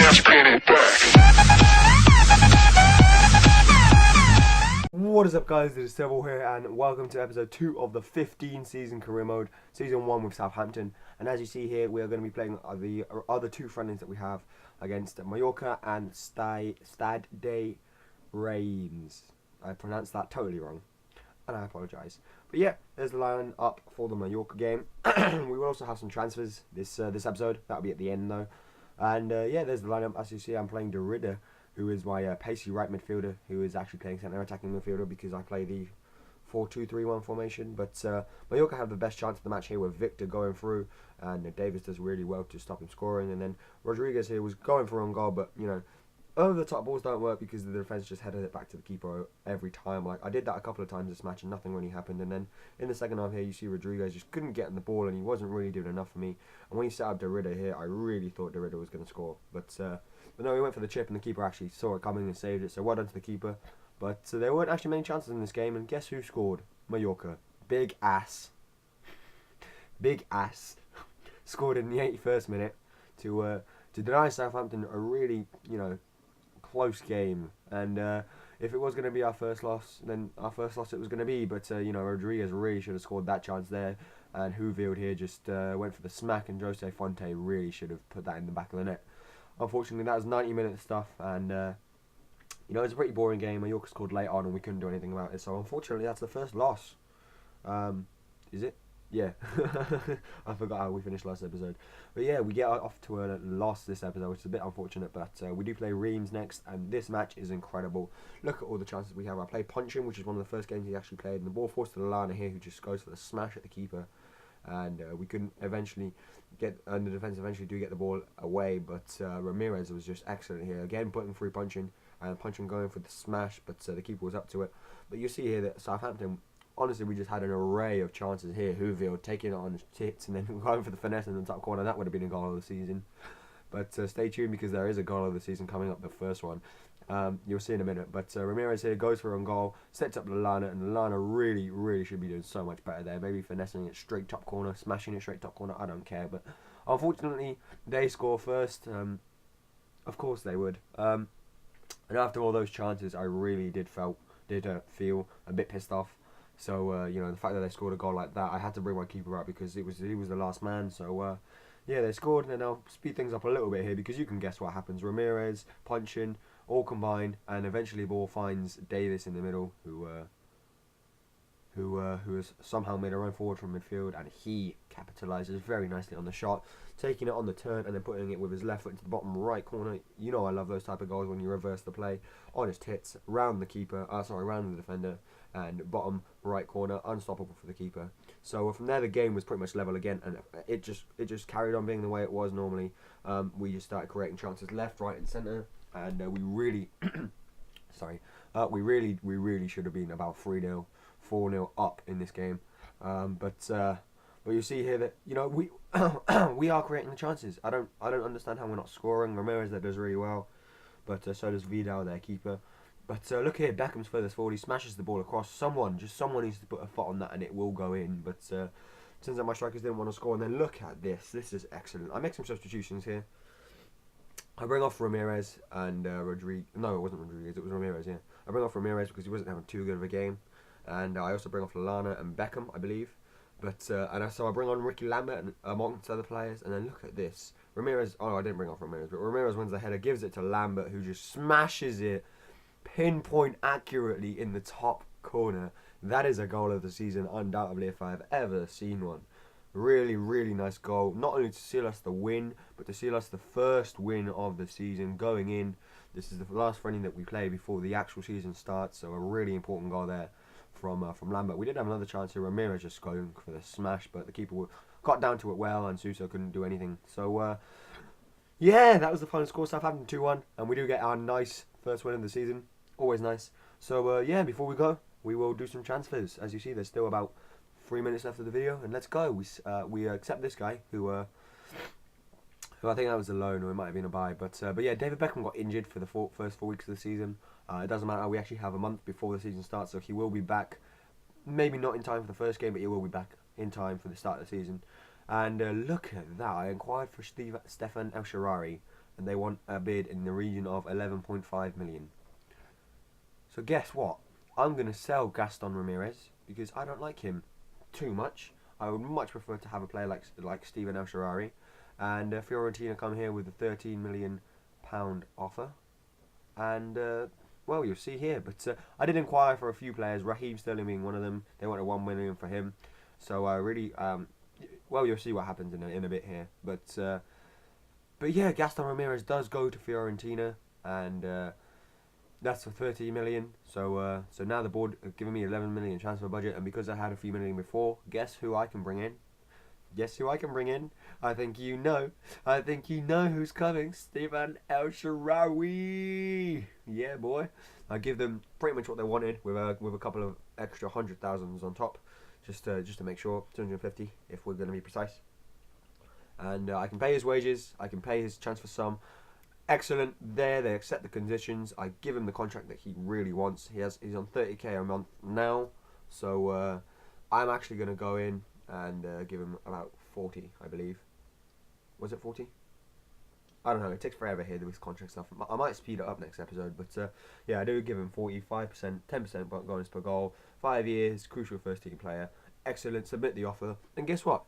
What is up, guys? It is Civil here, and welcome to episode 2 of the 15 season career mode, season 1 with Southampton. And as you see here, we are going to be playing the other two friendlies that we have against Mallorca and Stade de Reims. I pronounced that totally wrong, and I apologise. But yeah, there's the line up for the Mallorca game. We will also have some transfers this episode. That'll be at the end though. And yeah, there's the lineup. As you see, I'm playing De Ridder, who is my pacey right midfielder, who is actually playing centre attacking midfielder because I play the 4-2-3-1 formation. But Mallorca have the best chance of the match here with Victor going through, and Davis does really well to stop him scoring. And then Rodriguez here was going for on goal, but you know, over the top balls don't work because the defence just headed it back to the keeper every time. Like I did that a couple of times this match and nothing really happened. And then in the second half here, you see Rodriguez just couldn't get in the ball and he wasn't really doing enough for me. And when he set up De Ridder here, I really thought De Ridder was going to score. But no, he went for the chip and the keeper actually saw it coming and saved it. So well done to the keeper. But there weren't actually many chances in this game. And guess who scored? Mallorca. Big ass. Big ass. Scored in the 81st minute to deny Southampton a really, you know, close game. And if it was going to be our first loss, then our first loss it was going to be. But you know, Rodriguez really should have scored that chance there, and Houville here just went for the smack, and Jose Fonte really should have put that in the back of the net. Unfortunately, that was 90-minute stuff, and you know, it's a pretty boring game. Mallorca scored late on and we couldn't do anything about it, so unfortunately that's the first loss. Is it? Yeah. I forgot how we finished last episode. But yeah, we get off to a loss this episode, which is a bit unfortunate, but we do play Reims next, and this match is incredible. Look at all the chances we have. I play Punching, which is one of the first games he actually played, and the ball forced to Lallana here, who just goes for the smash at the keeper. And we couldn't eventually get, and the defence eventually do get the ball away, but Ramirez was just excellent here. Again, putting through Punching, and Punching going for the smash, but the keeper was up to it. But you see here that Southampton, honestly, we just had an array of chances here. Houville taking it on his tits and then going for the finesse in the top corner. That would have been a goal of the season. But stay tuned because there is a goal of the season coming up, the first one. You'll see in a minute. But Ramirez here goes for an goal, sets up Lallana, and Lallana really should be doing so much better there. Maybe finessing it straight top corner, smashing it straight top corner. I don't care. But unfortunately, they score first. Of course they would. And after all those chances, I really did feel a bit pissed off. So you know, the fact that they scored a goal like that, I had to bring my keeper out because he was the last man. So yeah, they scored, and then I'll speed things up a little bit here because you can guess what happens. Ramirez, Punching, all combined, and eventually the ball finds Davis in the middle, who has somehow made a run forward from midfield, and he capitalises very nicely on the shot, taking it on the turn and then putting it with his left foot into the bottom right corner. You know I love those type of goals when you reverse the play on his tits, round the keeper, round the defender, and bottom right corner, unstoppable for the keeper. So from there the game was pretty much level again, and it just carried on being the way it was normally. We just started creating chances left, right, and centre, and we really, we really should have been about 3-0, 4-0 up in this game. But you see here that, you know, we are creating the chances. I don't understand how we're not scoring. Ramirez that does really well, but so does Vidal, their keeper. But look here, Beckham's furthest forward. He smashes the ball across. Someone needs to put a foot on that, and it will go in. But turns out my strikers didn't want to score. And then look at this. This is excellent. I make some substitutions here. I bring off Ramirez and Rodriguez. No, it wasn't Rodriguez. It was Ramirez. Yeah, I bring off Ramirez because he wasn't having too good of a game, and I also bring off Lallana and Beckham, I believe. But so I bring on Ricky Lambert and amongst other players, and then look at this. Ramirez. Oh, I didn't bring off Ramirez, but Ramirez wins the header, gives it to Lambert, who just smashes it pinpoint accurately in the top corner. That is a goal of the season, undoubtedly, if I have ever seen one. Really nice goal, not only to seal us the win, but to seal us the first win of the season going in. This is the last friendly that we play before the actual season starts, so a really important goal there from Lambert. We did have another chance here, Ramirez just going for the smash, but the keeper got down to it well, and Suso couldn't do anything. So yeah, that was the final score. Southampton 2-1, and we do get our nice first win of the season. Always nice. So yeah, before we go, we will do some transfers. As you see, there's still about 3 minutes left of the video, and let's go. We accept this guy who I think that was a loan, or it might have been a buy. But yeah, David Beckham got injured for the first 4 weeks of the season. It doesn't matter. We actually have a month before the season starts, so he will be back. Maybe not in time for the first game, but he will be back in time for the start of the season. And look at that. I inquired for Stefan El Sharari, and they want a bid in the region of 11.5 million. So guess what? I'm going to sell Gaston Ramirez because I don't like him too much. I would much prefer to have a player like Steven El Shaarawy, and Fiorentina come here with a £13 million offer, and well, you'll see here. But I did inquire for a few players, Raheem Sterling being one of them. They wanted 1 million for him, so I really well, you'll see what happens in a bit here. But yeah, Gaston Ramirez does go to Fiorentina, and that's for 30 million. So now the board have given me 11 million transfer budget, and because I had a few million before, guess who I can bring in? Guess who I can bring in? I think you know. I think you know who's coming. Steven El Shaarawy. Yeah, boy. I give them pretty much what they wanted with a couple of extra 100,000s on top, just to make sure, 250 if we're going to be precise. And I can pay his wages. I can pay his transfer sum. Excellent. There, they accept the conditions. I give him the contract that he really wants. He's on 30k a month now, so I'm actually going to go in and give him about 40, I believe. Was it 40? I don't know. It takes forever here with contract stuff. I might speed it up next episode, but yeah, I do give him 45%, 10% bonus per goal, 5 years, crucial first team player. Excellent. Submit the offer, and guess what?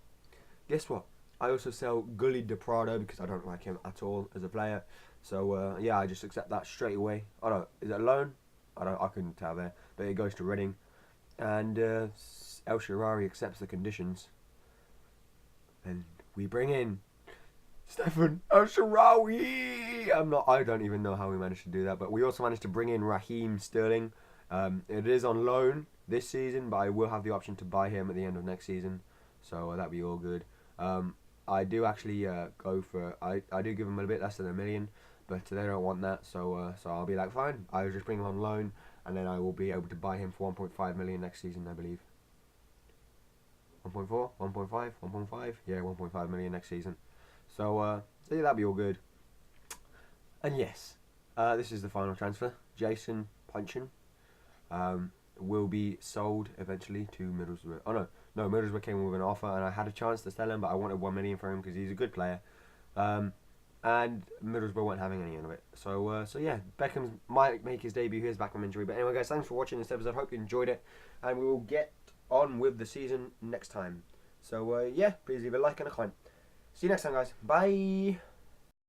I also sell Gulli de Prado because I don't like him at all as a player. So yeah, I just accept that straight away. I don't. Is it a loan? I couldn't tell there, but it goes to Reading, and El Shaarawy accepts the conditions, and we bring in Steven El Shaarawy. I don't even know how we managed to do that, but we also managed to bring in Raheem Sterling. It is on loan this season, but I will have the option to buy him at the end of next season, so that'll be all good. I do actually go for. I do give them a bit less than $1 million, but they don't want that. So I'll be like, fine. I'll just bring him on loan, and then I will be able to buy him for 1.5 million next season, I believe. 1.4, 1.5, 1.5. Yeah, 1.5 million next season. So yeah, that'll be all good. And yes, this is the final transfer. Jason Punchin will be sold eventually to Middlesbrough. Oh no, Middlesbrough came with an offer, and I had a chance to sell him, but I wanted 1 million for him because he's a good player. And Middlesbrough weren't having any of it. So yeah, Beckham might make his debut. Here's back from injury. But anyway, guys, thanks for watching this episode. Hope you enjoyed it, and we will get on with the season next time. So yeah, please leave a like and a comment. See you next time, guys. Bye.